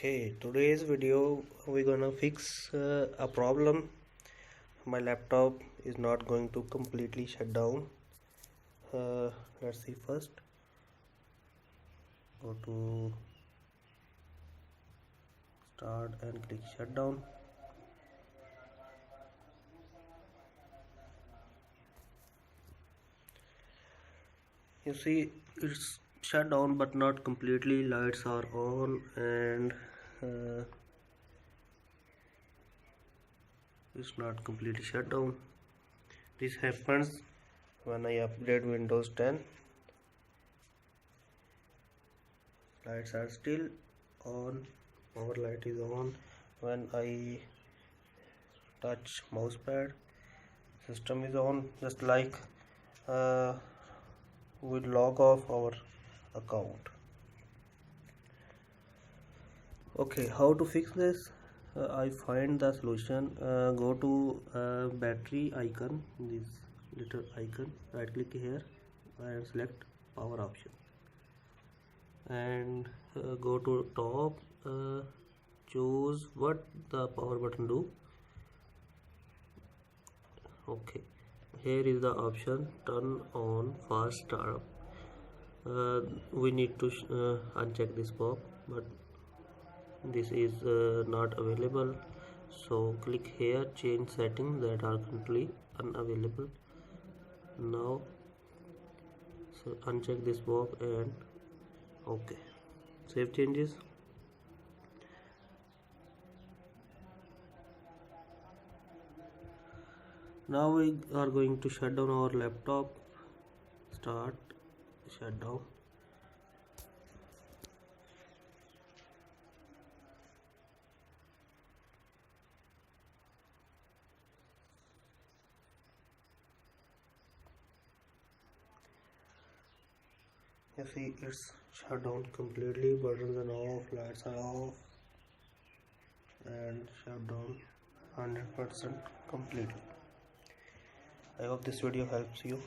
Okay, today's video we're gonna fix a problem. My laptop is not going to completely shut down. Let's see first. Go to start and click shutdown. You see it's shut down but not completely. Lights are on and it's not completely shut down. This happens when I upgrade Windows 10. Lights are still on, power light is on. When I touch mousepad, system is on, just like we log off our account. Okay, how to fix this? I find the solution. Go to battery icon, this little icon, right click here and select power option, and go to top, choose what the power button do. Okay, here is the option turn on fast startup. We need to uncheck this box, but this is not available, so click here, change settings that are currently unavailable. Now so uncheck this box and okay, save changes. Now we are going to shut down our laptop. Start shutdown. You see it's shut down completely, buttons are off, lights are off, and shut down 100% completely. I hope this video helps you.